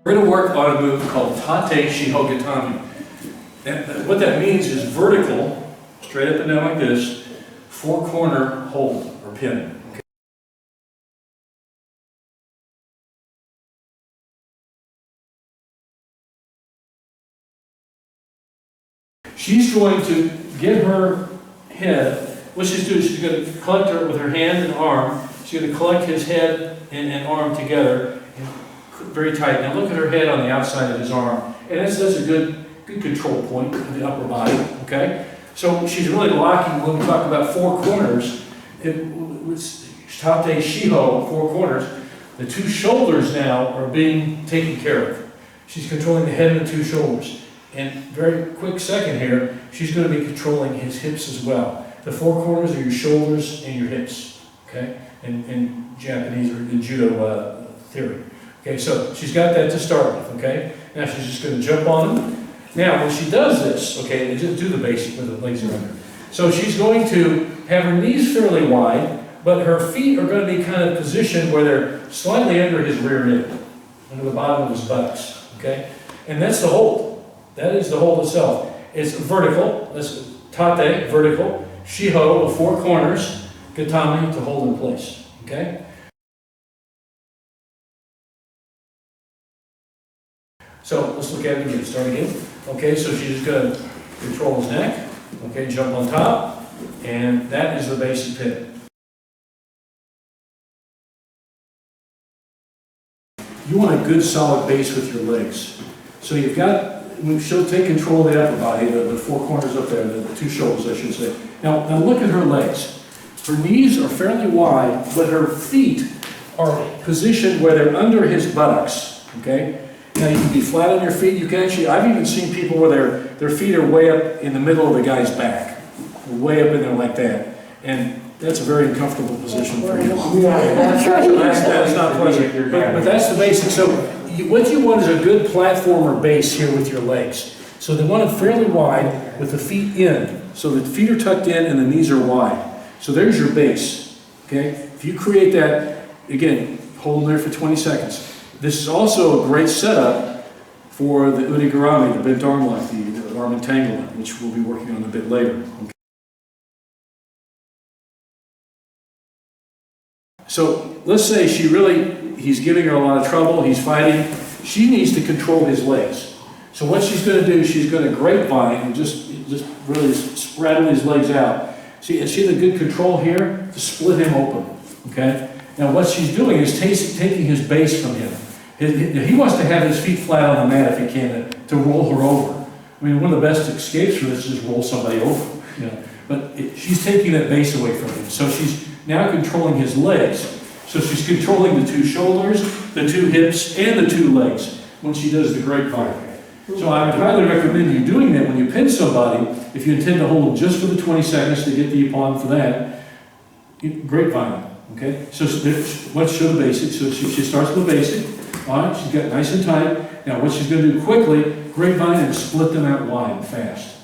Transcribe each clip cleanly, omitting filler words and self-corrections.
We're going to work on a move called Tate Shiho Gatame. And what that means is vertical, straight up and down like this, four-corner hold or pin. Okay. She's going to get her head. What she's doing, she's going to collect her with her hand and arm. She's going to collect his head and arm together, very tight. Now look at her head on the outside of his arm, and that's a good control point of the upper body. Okay, so she's really locking. When we talk about four corners, Tate Shiho, four corners. The two shoulders now are being taken care of. She's controlling the head and the two shoulders. And very quick second here, she's going to be controlling his hips as well. The four corners are your shoulders and your hips, okay? In Japanese or in Judo theory. Okay, so she's got that to start with, okay? Now she's just going to jump on him. Now when she does this, okay, and just do the basic where the legs are under. So she's going to have her knees fairly wide, but her feet are going to be kind of positioned where they're slightly under his rear end, under the bottom of his buttocks, okay? And that's the hold. That is the hold itself. It's vertical. That's Tate, vertical. Shiho, the four corners. Gatame, to hold in place. Okay? So let's look at it again. Start again. Okay, so she's just going to control his neck. Okay, jump on top. And that is the basic pin. You want a good solid base with your legs. So you've got, she'll take control of the upper body, the four corners up there, the two shoulders, I should say. Now look at her legs. Her knees are fairly wide, but her feet are positioned where they're under his buttocks, okay? Now you can be flat on your feet. You can actually, I've even seen people where their feet are way up in the middle of the guy's back. Way up in there like that. And that's a very uncomfortable position for you. That's not pleasant. But that's the basic. So what you want is a good platform or base here with your legs. So they want it fairly wide with the feet in. So the feet are tucked in and the knees are wide. So there's your base. Okay? If you create that, again, hold them there for 20 seconds. This is also a great setup for the udigarami, the bent arm lock, the arm entanglement, which we'll be working on a bit later. Okay? So let's say he's giving her a lot of trouble, he's fighting. She needs to control his legs. So what she's going to do, she's going to grapevine and just really spread his legs out. See the good control here? To split him open, okay? Now what she's doing is taking his base from him. He wants to have his feet flat on the mat if he can, to roll her over. I mean, one of the best escapes from this is roll somebody over, you know? But she's taking that base away from him. So she's now controlling his legs. So she's controlling the two shoulders, the two hips, and the two legs when she does the grapevine. So I would highly recommend you doing that when you pin somebody, if you intend to hold them just for the 20 seconds to get the upon for that, grapevine, okay? So let's show the basics. So she starts with the basic. All right, she's got nice and tight. Now what she's going to do quickly, grapevine and split them out wide and fast.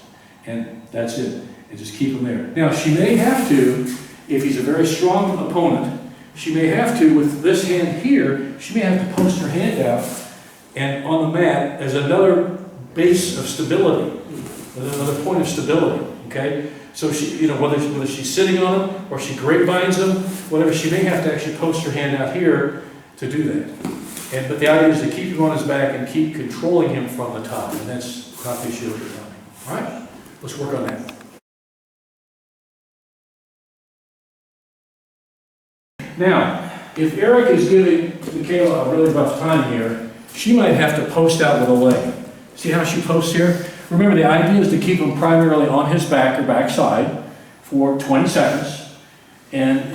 And that's it. And just keep them there. Now she may have to, if he's a very strong opponent, she may have to, with this hand here, she may have to post her hand out and on the mat as another base of stability, another point of stability, okay? So she, whether she's sitting on him or she grapevines him, whatever, she may have to actually post her hand out here to do that. But the idea is to keep him on his back and keep controlling him from the top, and that's Tate Shiho Gatame. All right, let's work on that. Now, if Eric is giving Michaela a really rough time here, she might have to post out with a leg. See how she posts here? Remember, the idea is to keep him primarily on his back or backside for 20 seconds. And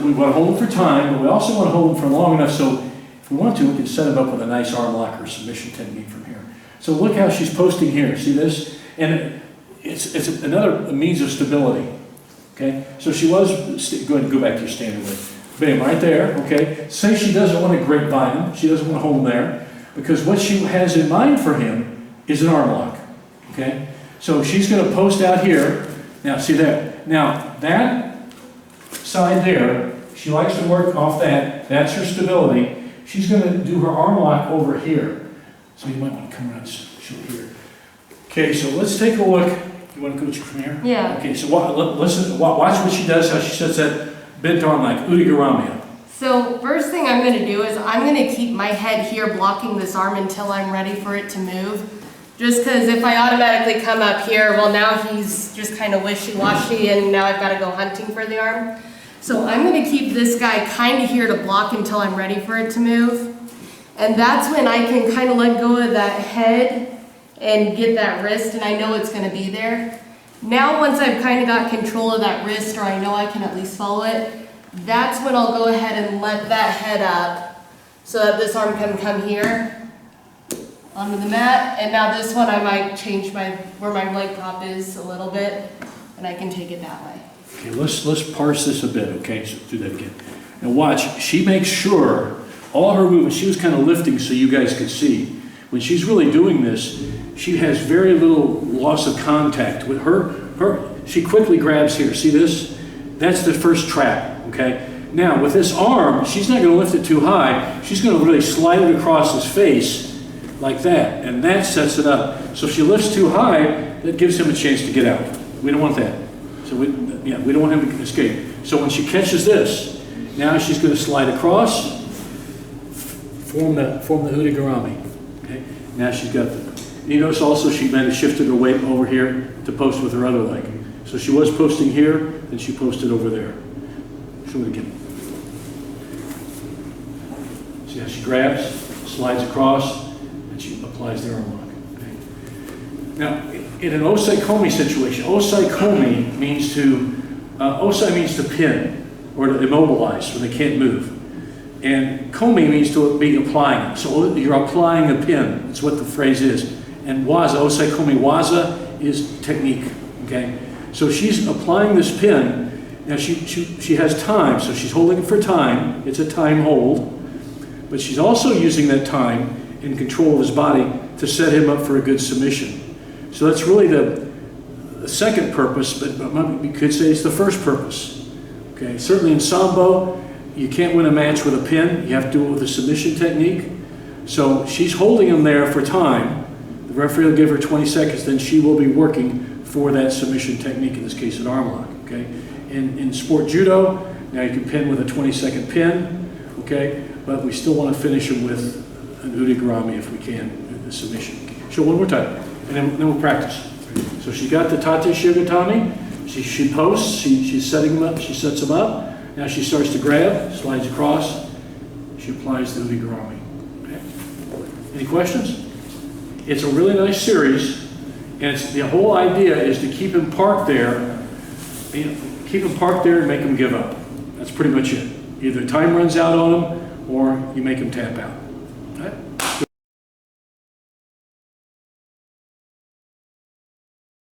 we want to hold him for time, but we also want to hold him for long enough so if we want to, we can set him up with a nice arm lock or submission technique from here. So look how she's posting here. See this? And it's another means of stability. Okay? So she was, go ahead and go back to your standing leg. Bam, right there, okay? Say she doesn't want to grapevine him, she doesn't want to hold him there, because what she has in mind for him is an arm lock, okay? So she's going to post out here. Now, see that? Now, that side there, she likes to work off that. That's her stability. She's going to do her arm lock over here. So you might want to come around show here. Okay, so let's take a look. You want to coach from here? Yeah. Okay, so listen, watch what she does, how she sets that bent arm like Udigarami up. So first thing I'm going to do is I'm going to keep my head here blocking this arm until I'm ready for it to move. Just because if I automatically come up here, well now he's just kind of wishy-washy and now I've got to go hunting for the arm. So I'm going to keep this guy kind of here to block until I'm ready for it to move. And that's when I can kind of let go of that head and get that wrist, and I know it's going to be there. Now once I've kind of got control of that wrist, or I know I can at least follow it, that's when I'll go ahead and let that head up so that this arm can come here onto the mat. And now this one I might change where my leg prop is a little bit, and I can take it that way. Okay, let's parse this a bit, okay? So do that again. Now watch, she makes sure all her movements, she was kind of lifting so you guys could see. When she's really doing this, she has very little loss of contact. With she quickly grabs here, see this? That's the first trap, okay? Now with this arm, she's not gonna lift it too high, she's gonna really slide it across his face like that, and that sets it up. So if she lifts too high, that gives him a chance to get out. We don't want that. So we don't want him to escape. So when she catches this, now she's gonna slide across, form the Udigarami. Okay? Now she's got you notice also she might have shifted her weight over here to post with her other leg. So she was posting here, then she posted over there. Show it again. See how she grabs, slides across, and she applies the arm lock. Okay? Now, in an osai komi situation, osai komi means osai means to pin or to immobilize when they can't move. And komi means to be applying it. So you're applying a pin. That's what the phrase is. And waza, osai komi waza is technique. Okay? So she's applying this pin. Now she has time, so she's holding it for time. It's a time hold. But she's also using that time in control of his body to set him up for a good submission. So that's really the second purpose, but we could say it's the first purpose. Okay? Certainly in Sambo, you can't win a match with a pin. You have to do it with a submission technique. So she's holding him there for time. The referee will give her 20 seconds, then she will be working for that submission technique, in this case an arm lock. Okay? In sport judo, now you can pin with a 20-second pin, okay? But we still want to finish him with an Udigarami if we can, the submission. Show one more time, and then we'll practice. So she got the Tate Shiho Gatame. She posts, she's setting him up, she sets him up. Now she starts to grab, slides across, she applies the Udigarami. Okay? Any questions? It's a really nice series, and the whole idea is to keep him parked there, keep him parked there and make him give up. That's pretty much it. Either time runs out on him, or you make him tap out. Okay?